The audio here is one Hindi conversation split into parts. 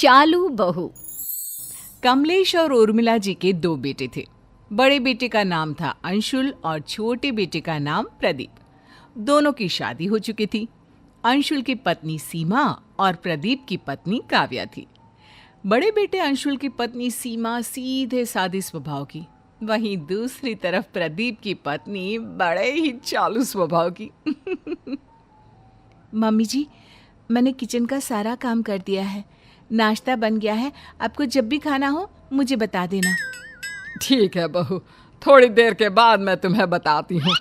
चालू बहू। कमलेश और उर्मिला जी के दो बेटे थे। बड़े बेटे का नाम था अंशुल और छोटे बेटे का नाम प्रदीप। दोनों की शादी हो चुकी थी। अंशुल की पत्नी सीमा और प्रदीप की पत्नी काव्या थी। बड़े बेटे अंशुल की पत्नी सीमा सीधे साधे स्वभाव की, वहीं दूसरी तरफ प्रदीप की पत्नी बड़े ही चालू स्वभाव की। मम्मी जी, मैंने किचन का सारा काम कर दिया है, नाश्ता बन गया है। आपको जब भी खाना हो मुझे बता देना। ठीक है बहू, थोड़ी देर के बाद मैं तुम्हें बताती हूँ।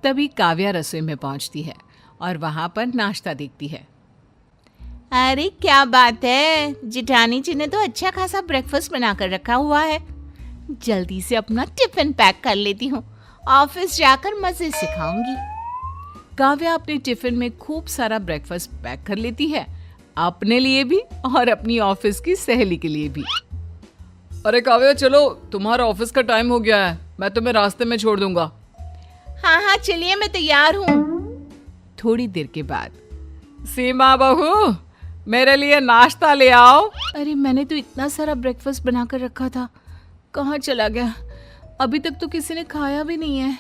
तभी काव्या रसोई में पहुंचती है और वहां पर नाश्ता देखती है। अरे क्या बात है, जिठानी जी ने तो अच्छा खासा ब्रेकफास्ट बना कर रखा हुआ है। जल्दी से अपना टिफिन पैक कर लेती हूँ, ऑफिस जाकर मजे से खाऊंगी। काव्या अपने टिफिन में खूब सारा ब्रेकफास्ट पैक कर लेती है, अपने लिए भी और अपनी ऑफिस की सहेली के लिए भी। अरे काव्या, चलो, तुम्हारा ऑफिस का टाइम हो गया है, मैं तुम्हें रास्ते में छोड़ दूंगा। हाँ हाँ चलिए, मैं तैयार हूँ। थोड़ी देर के बाद, सीमा बहू, मेरे लिए नाश्ता ले आओ। अरे मैंने तो इतना सारा ब्रेकफास्ट बनाकर रखा था, कहाँ चला गया? अभी तक तो किसी ने खाया भी नहीं है।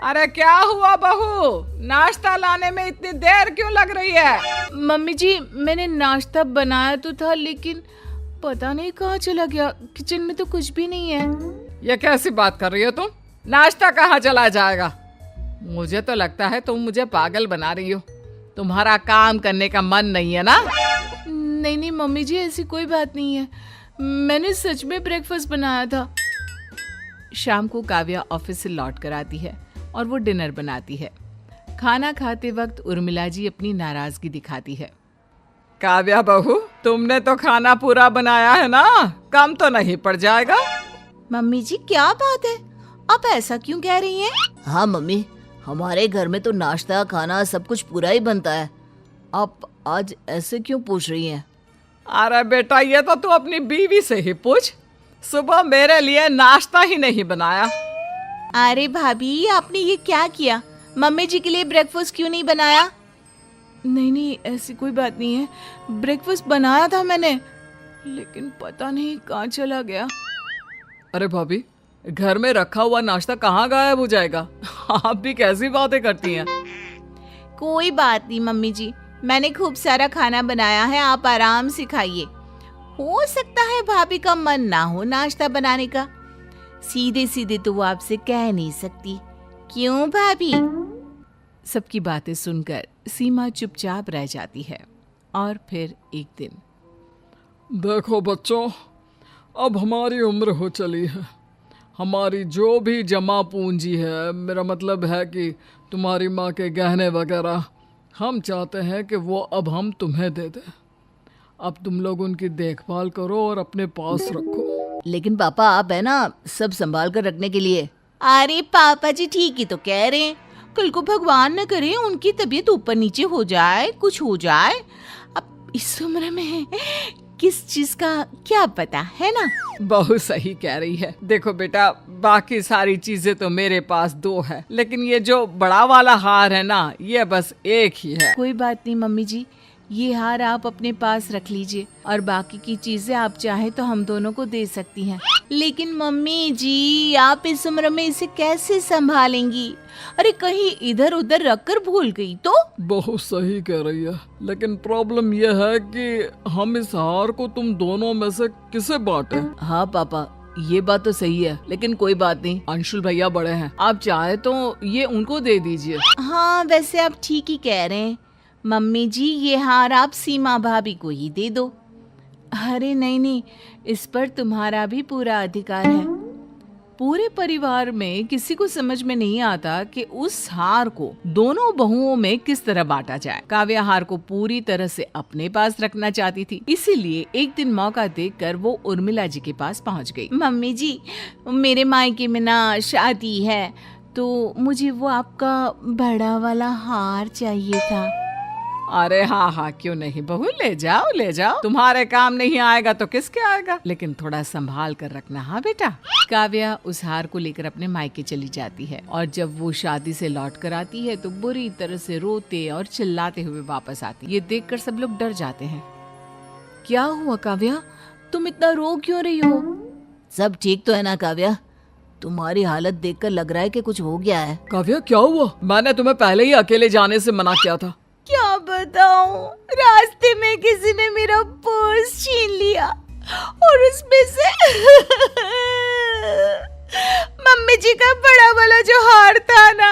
अरे क्या हुआ बहू, नाश्ता लाने में इतनी देर क्यों लग रही है? मम्मी जी, मैंने नाश्ता बनाया तो था, लेकिन पता नहीं कहाँ चला गया। किचन में तो कुछ भी नहीं है। ये कैसी बात कर रही हो तुम? नाश्ता कहाँ चला जाएगा? मुझे तो लगता है तुम मुझे पागल बना रही हो। तुम्हारा काम करने का मन नहीं है ना? नहीं नहीं मम्मी जी, ऐसी कोई बात नहीं है, मैंने सच में ब्रेकफास्ट बनाया था। शाम को काव्या ऑफिस से लौट कर आती है और वो डिनर बनाती है। खाना खाते वक्त उर्मिला जी अपनी नाराजगी दिखाती है। काव्या बहू, तुमने तो खाना पूरा बनाया है ना, कम तो नहीं पड़ जाएगा? मम्मी जी क्या बात है, आप ऐसा क्यों कह रही हैं? हाँ मम्मी, हमारे घर में तो नाश्ता खाना सब कुछ पूरा ही बनता है। आप आज ऐसे क्यों पूछ रही हैं? अरे बेटा, ये तो तू अपनी बीवी से ही पूछ। सुबह मेरे लिए नाश्ता ही नहीं बनाया। अरे भाभी, आपने ये क्या किया? मम्मी जी के लिए ब्रेकफास्ट क्यों नहीं बनाया? नहीं नहीं, ऐसी कोई बात नहीं है, ब्रेकफास्ट बनाया था मैंने, लेकिन पता नहीं कहाँ चला गया। अरे भाभी, घर में रखा हुआ नाश्ता कहाँ गायब हो जाएगा? आप भी कैसी बातें करती हैं? कोई बात नहीं मम्मी जी, मैंने खूब सारा खाना बनाया है, आप आराम से खाइए। हो सकता है भाभी का मन ना हो नाश्ता बनाने का, सीधे सीधे तो वो आपसे कह नहीं सकती, क्यों भाभी? सबकी बातें सुनकर सीमा चुपचाप रह जाती है। और फिर एक दिन, देखो बच्चों, अब हमारी उम्र हो चली है। हमारी जो भी जमा पूंजी है, मेरा मतलब है कि तुम्हारी माँ के गहने वगैरह, हम चाहते हैं कि वो अब हम तुम्हें दे दें। अब तुम लोग उनकी देखभाल करो और अपने पास रखो। लेकिन पापा, आप है ना सब संभाल कर रखने के लिए। अरे पापा जी ठीक ही तो कह रहे हैं, कल को भगवान न करे उनकी तबीयत ऊपर नीचे हो जाए, कुछ हो जाए। अब इस उम्र में किस चीज का क्या पता है ना? बहुत सही कह रही है। देखो बेटा, बाकी सारी चीजें तो मेरे पास दो है, लेकिन ये जो बड़ा वाला हार है ना, ये बस एक ही है। कोई बात नहीं मम्मी जी, ये हार आप अपने पास रख लीजिए और बाकी की चीजें आप चाहे तो हम दोनों को दे सकती हैं। लेकिन मम्मी जी, आप इस उम्र में इसे कैसे संभालेंगी? अरे कहीं इधर उधर रखकर भूल गई तो? बहुत सही कह रही है, लेकिन प्रॉब्लम यह है कि हम इस हार को तुम दोनों में से किसे बांटे? हाँ पापा, ये बात तो सही है, लेकिन कोई बात नहीं, अंशुल भैया बड़े हैं, आप चाहे तो ये उनको दे दीजिए। हाँ वैसे आप ठीक ही कह रहे हैं मम्मी जी, ये हार आप सीमा भाभी को ही दे दो। अरे नहीं नहीं, इस पर तुम्हारा भी पूरा अधिकार है। पूरे परिवार में किसी को समझ में नहीं आता कि उस हार को दोनों बहुओं में किस तरह बांटा जाए। काव्या हार को पूरी तरह से अपने पास रखना चाहती थी, इसीलिए एक दिन मौका देखकर वो उर्मिला जी के पास पहुंच गई। मम्मी जी, मेरे मायके में ना शादी है, तो मुझे वो आपका बड़ा वाला हार चाहिए था। अरे हाँ हाँ, क्यों नहीं बहू, ले जाओ ले जाओ, तुम्हारे काम नहीं आएगा तो किसके आएगा, लेकिन थोड़ा संभाल कर रखना। हाँ बेटा। काव्या उस हार को लेकर अपने मायके चली जाती है और जब वो शादी से लौट कर आती है तो बुरी तरह से रोते और चिल्लाते हुए वापस आती है। ये देखकर सब लोग डर जाते हैं। क्या हुआ काव्या, तुम इतना रो क्यों रही हो? सब ठीक तो है ना काव्या? तुम्हारी हालत देखकर लग रहा है कि कुछ हो गया है। काव्या क्या हुआ? मैंने तुम्हें पहले ही अकेले जाने से मना किया था। क्या बताऊं, रास्ते में किसी ने मेरा पर्स छीन लिया और उसमें से मम्मी जी का बड़ा वाला जो हार था ना।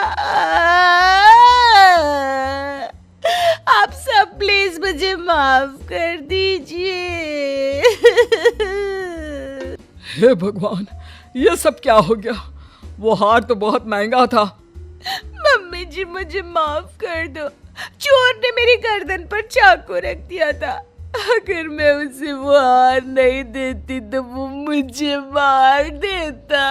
आप सब प्लीज मुझे माफ कर दीजिए। हे भगवान, ये सब क्या हो गया? वो हार तो बहुत महंगा था। मम्मी जी मुझे माफ कर दो, चोर ने मेरी गर्दन पर चाकू रख दिया था। अगर मैं उसे वो हार नहीं देती तो वो मुझे मार देता।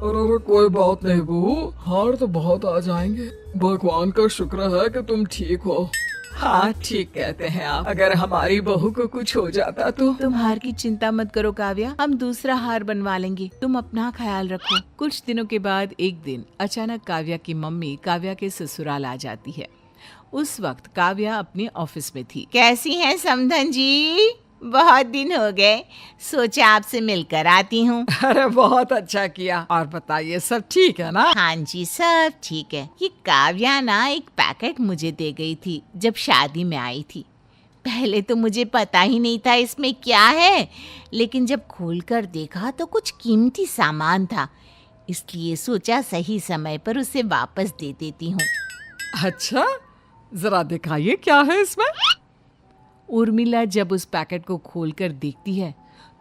अरे कोई बात नहीं बहू, हार तो बहुत आ जाएंगे। भगवान का शुक्र है कि तुम ठीक हो। हाँ ठीक कहते हैं आप। अगर हमारी बहू को कुछ हो जाता तो। तुम हार की चिंता मत करो काव्या, हम दूसरा हार बनवा लेंगे। तुम अपना ख्याल रखो। कुछ दिनों के बाद एक दिन अचानक काव्या की मम्मी काव्या के ससुराल आ जाती है। उस वक्त काव्या अपने ऑफिस में थी। कैसी हैं समधन जी? बहुत दिन हो गए, सोचा आपसे मिलकर आती हूँ। अरे बहुत अच्छा किया। और बताइए सब ठीक है ना? हाँ जी सब ठीक है। ये काव्या ना एक पैकेट मुझे दे गई थी जब शादी में आई थी। पहले तो मुझे पता ही नहीं था इसमें क्या है, लेकिन जब खोलकर देखा तो कुछ कीमती सामान था, इसलिए सोचा सही समय पर उसे वापस दे देती हूँ। अच्छा, जरा दिखाइए क्या है इसमें। उर्मिला जब उस पैकेट को खोलकर देखती है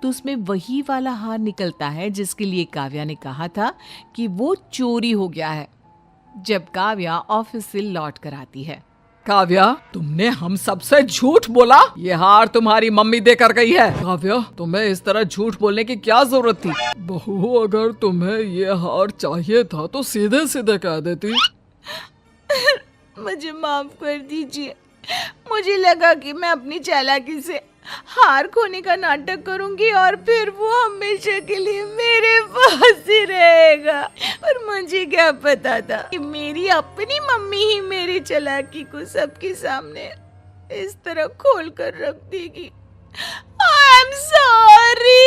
तो उसमें वही वाला हार निकलता है जिसके लिए काव्या ने कहा था कि वो चोरी हो गया है। जब काव्या ऑफिस से लौट कर आती है। काव्या, तुमने हम सबसे झूठ बोला। ये हार तुम्हारी मम्मी देकर गई है। काव्या, तुम्हें इस तरह झूठ बोलने की क्या जरूरत थी? बहू, अगर तुम्हें ये हार चाहिए था तो सीधे सीधे कह देती। मुझे माफ कर दीजिए, मुझे लगा कि मैं अपनी चालाकी से हार खोने का नाटक करूंगी और फिर वो हमेशा के लिए मेरे पास ही रहेगा। और मुझे क्या पता था कि मेरी अपनी मम्मी ही मेरी चालाकी को सबके सामने इस तरह खोल कर रख देगी। I am sorry.